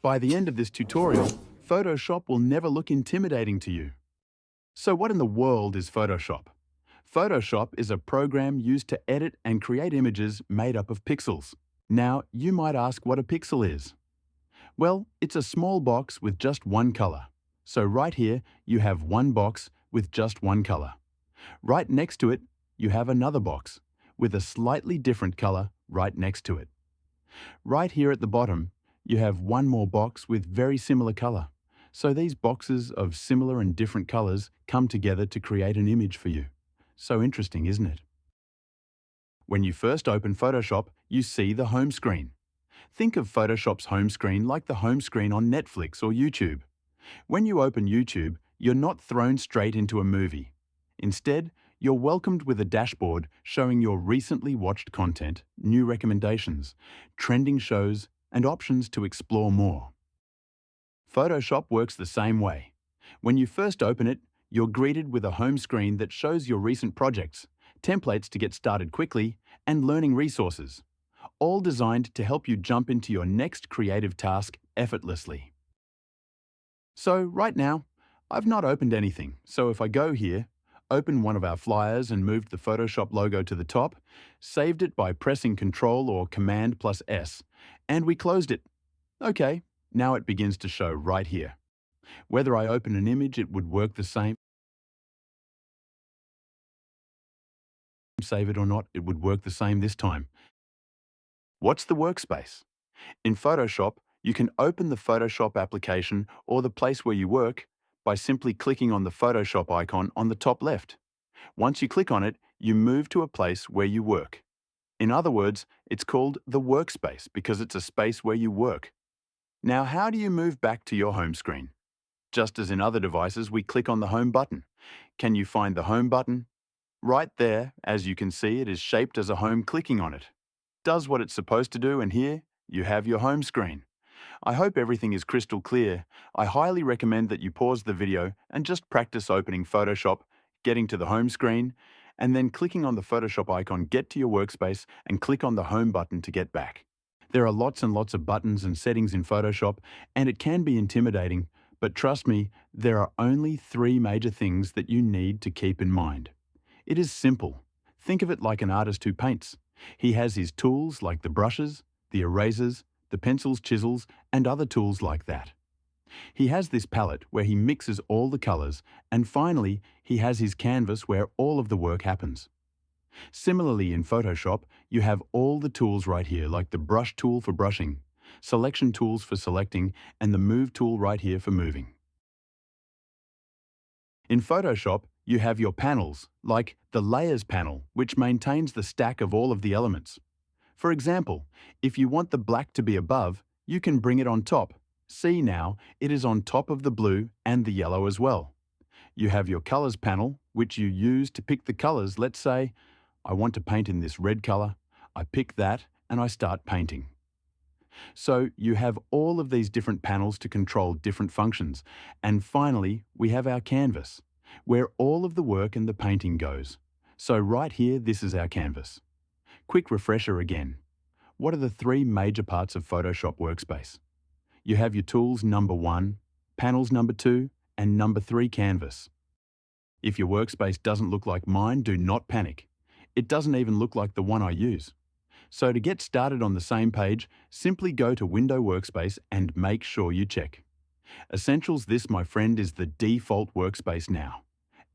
By the end of this tutorial, Photoshop will never look intimidating to you. So what in the world is Photoshop? Photoshop is a program used to edit and create images made up of pixels. Now, you might ask what a pixel is. Well, it's a small box with just one color. So right here, you have one box with just one color. Right next to it, you have another box with a slightly different color right next to it. Right here at the bottom, you have one more box with very similar color. So these boxes of similar and different colors come together to create an image for you. So interesting, isn't it? When you first open Photoshop, you see the home screen. Think of Photoshop's home screen like the home screen on Netflix or YouTube. When you open YouTube, you're not thrown straight into a movie. Instead, you're welcomed with a dashboard showing your recently watched content, new recommendations, trending shows, and options to explore more. Photoshop works the same way. When you first open it, you're greeted with a home screen that shows your recent projects, templates to get started quickly, and learning resources, all designed to help you jump into your next creative task effortlessly. So right now, I've not opened anything, so if I go here, open one of our flyers and moved the Photoshop logo to the top, saved it by pressing Ctrl or Command plus S, and we closed it. Okay, now it begins to show right here. Whether I open an image, it would work the same. Save it or not, it would work the same this time. What's the workspace? In Photoshop, you can open the Photoshop application or the place where you work by simply clicking on the Photoshop icon on the top left. Once you click on it, you move to a place where you work. In other words, it's called the workspace because it's a space where you work. Now, how do you move back to your home screen? Just as in other devices, we click on the Home button. Can you find the Home button? Right there, as you can see, it is shaped as a home. Clicking on it does what it's supposed to do, and here you have your home screen. I hope everything is crystal clear. I highly recommend that you pause the video and just practice opening Photoshop, getting to the home screen, and then clicking on the Photoshop icon, get to your workspace, and click on the Home button to get back. There are lots and lots of buttons and settings in Photoshop, and it can be intimidating, but trust me, there are only 3 major things that you need to keep in mind. It is simple. Think of it like an artist who paints. He has his tools like the brushes, the erasers, the pencils, chisels, and other tools like that. He has this palette where he mixes all the colors, and finally, he has his canvas where all of the work happens. Similarly, in Photoshop, you have all the tools right here, like the brush tool for brushing, selection tools for selecting, and the move tool right here for moving. In Photoshop, you have your panels, like the Layers panel, which maintains the stack of all of the elements. For example, if you want the black to be above, you can bring it on top. See now, it is on top of the blue and the yellow as well. You have your Colors panel, which you use to pick the colors. Let's say, I want to paint in this red color. I pick that and I start painting. So you have all of these different panels to control different functions. And finally, we have our canvas, where all of the work and the painting goes. So right here, this is our canvas. Quick refresher again. What are the 3 major parts of Photoshop Workspace? You have your tools number 1, panels number 2, and number 3 canvas. If your workspace doesn't look like mine, do not panic. It doesn't even look like the one I use. So to get started on the same page, simply go to Window Workspace and make sure you check. Essentials, this, my friend, is the default workspace now.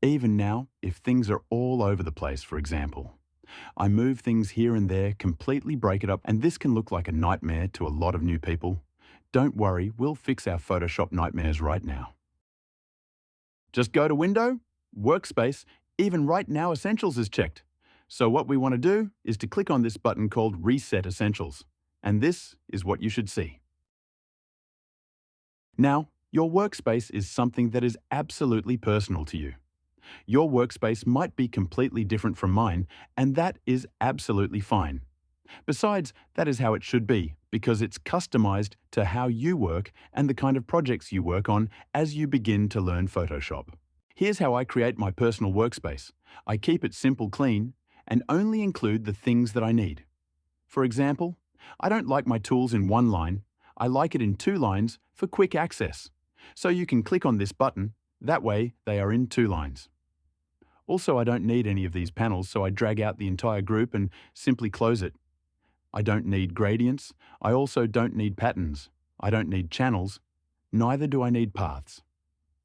Even now, if things are all over the place, for example. I move things here and there, completely break it up, and this can look like a nightmare to a lot of new people. Don't worry, we'll fix our Photoshop nightmares right now. Just go to Window, Workspace, even right now Essentials is checked. So what we want to do is to click on this button called Reset Essentials, and this is what you should see. Now, your workspace is something that is absolutely personal to you. Your workspace might be completely different from mine, and that is absolutely fine. Besides, that is how it should be, because it's customized to how you work and the kind of projects you work on as you begin to learn Photoshop. Here's how I create my personal workspace. I keep it simple, clean, and only include the things that I need. For example, I don't like my tools in one line. I like it in 2 lines for quick access. So you can click on this button, that way they are in 2 lines. Also, I don't need any of these panels, so I drag out the entire group and simply close it. I don't need gradients. I also don't need patterns. I don't need channels. Neither do I need paths.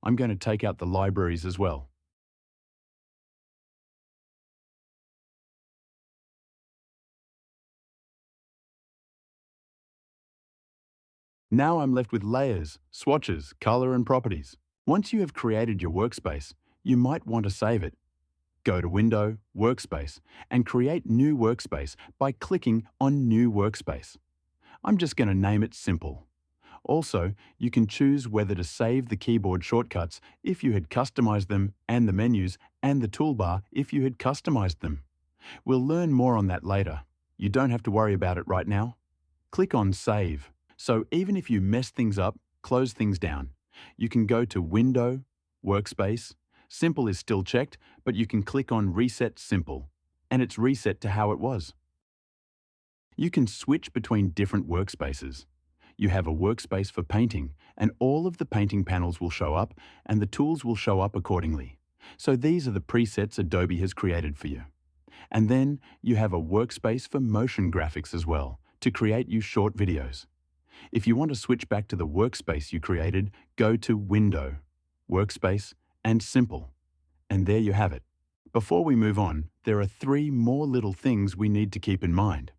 I'm going to take out the libraries as well. Now I'm left with layers, swatches, color and properties. Once you have created your workspace, you might want to save it. Go to Window, Workspace, and create New Workspace by clicking on New Workspace. I'm just going to name it Simple. Also, you can choose whether to save the keyboard shortcuts if you had customized them and the menus and the toolbar if you had customized them. We'll learn more on that later. You don't have to worry about it right now. Click on Save. So even if you mess things up, close things down, you can go to Window, Workspace. Simple is still checked, but you can click on Reset Simple, and it's reset to how it was. You can switch between different workspaces. You have a workspace for painting, and all of the painting panels will show up, and the tools will show up accordingly. So these are the presets Adobe has created for you. And then you have a workspace for motion graphics as well, to create you short videos. If you want to switch back to the workspace you created, go to Window, Workspace, and Simple. And there you have it. Before we move on, there are 3 more little things we need to keep in mind.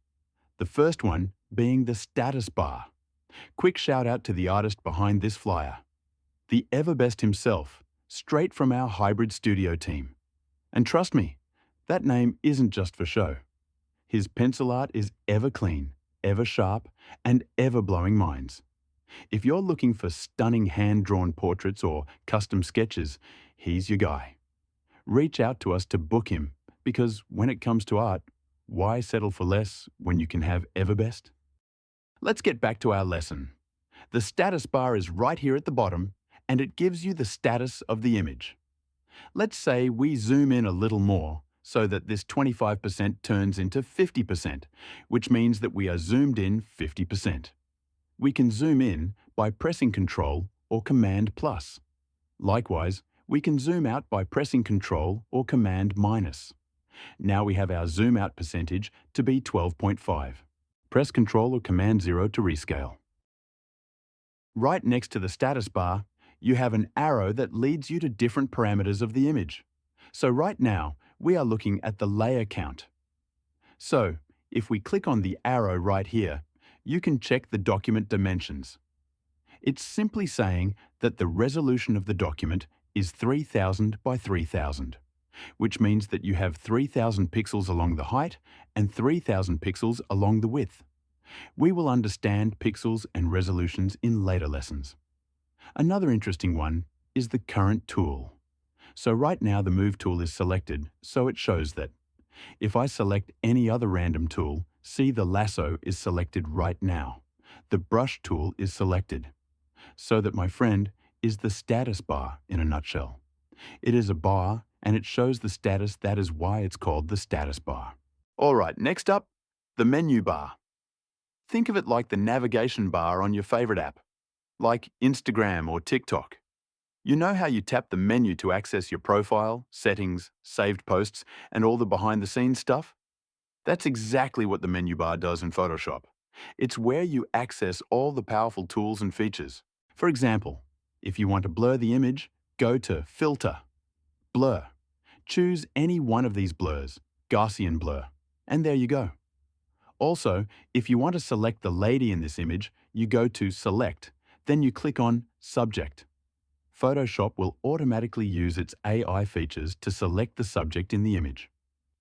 The first one being the status bar. Quick shout out to the artist behind this flyer. The Everbest himself, straight from our hybrid studio team. And trust me, that name isn't just for show. His pencil art is ever clean, ever sharp, and ever blowing minds. If you're looking for stunning hand-drawn portraits or custom sketches, he's your guy. Reach out to us to book him, because when it comes to art, why settle for less when you can have Everbest? Let's get back to our lesson. The status bar is right here at the bottom, and it gives you the status of the image. Let's say we zoom in a little more so that this 25% turns into 50%, which means that we are zoomed in 50%. We can zoom in by pressing Ctrl or Command plus. Likewise, we can zoom out by pressing Ctrl or Command minus. Now we have our zoom out percentage to be 12.5. Press Ctrl or Command 0 to rescale. Right next to the status bar, you have an arrow that leads you to different parameters of the image. So right now, we are looking at the layer count. So, if we click on the arrow right here, you can check the document dimensions. It's simply saying that the resolution of the document is 3000 by 3000, which means that you have 3000 pixels along the height and 3000 pixels along the width. We will understand pixels and resolutions in later lessons. Another interesting one is the current tool. So right now the Move tool is selected, so it shows that. If I select any other random tool, see the lasso is selected right now. The Brush tool is selected. So that, my friend, is the status bar in a nutshell. It is a bar and it shows the status. That is why it's called the status bar. All right, next up, the menu bar. Think of it like the navigation bar on your favorite app, like Instagram or TikTok. You know how you tap the menu to access your profile, settings, saved posts, and all the behind-the-scenes stuff? That's exactly what the menu bar does in Photoshop. It's where you access all the powerful tools and features. For example, if you want to blur the image, go to Filter, Blur. Choose any one of these blurs, Gaussian blur, and there you go. Also, if you want to select the lady in this image, you go to Select, then you click on Subject. Photoshop will automatically use its AI features to select the subject in the image.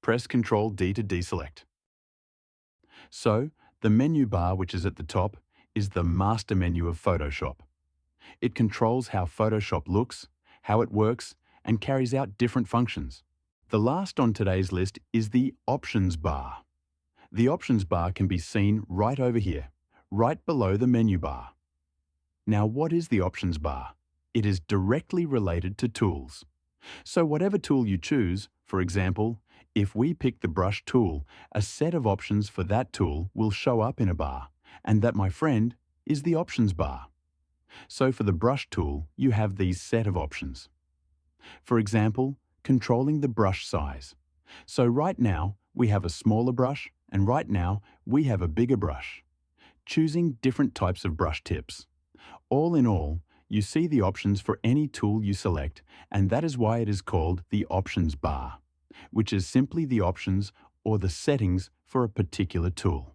Press Ctrl D to deselect. So, the menu bar, which is at the top, is the master menu of Photoshop. It controls how Photoshop looks, how it works, and carries out different functions. The last on today's list is the Options bar. The Options bar can be seen right over here, right below the menu bar. Now, what is the Options bar? It is directly related to tools. So whatever tool you choose, for example, if we pick the Brush tool, a set of options for that tool will show up in a bar, and that, my friend, is the options bar. So for the brush tool, you have these set of options. For example, controlling the brush size. So right now, we have a smaller brush, and right now, we have a bigger brush. Choosing different types of brush tips. All in all, you see the options for any tool you select, and that is why it is called the options bar, which is simply the options or the settings for a particular tool.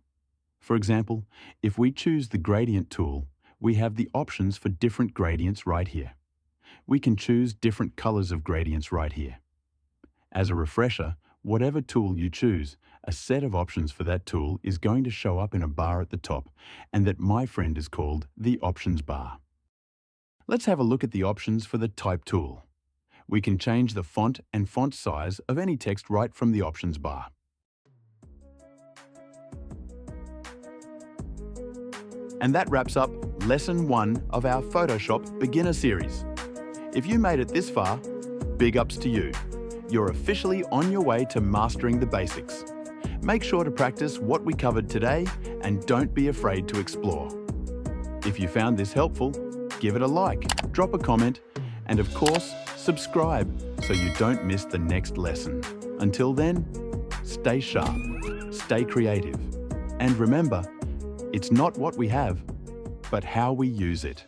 For example, if we choose the gradient tool, we have the options for different gradients right here. We can choose different colors of gradients right here. As a refresher, whatever tool you choose, a set of options for that tool is going to show up in a bar at the top, and that my friend is called the options bar. Let's have a look at the options for the type tool. We can change the font and font size of any text right from the options bar. And that wraps up Lesson 1 of our Photoshop Beginner Series. If you made it this far, big ups to you. You're officially on your way to mastering the basics. Make sure to practice what we covered today and don't be afraid to explore. If you found this helpful, give it a like, drop a comment, and of course, subscribe so you don't miss the next lesson. Until then, stay sharp, stay creative, and remember, it's not what we have, but how we use it.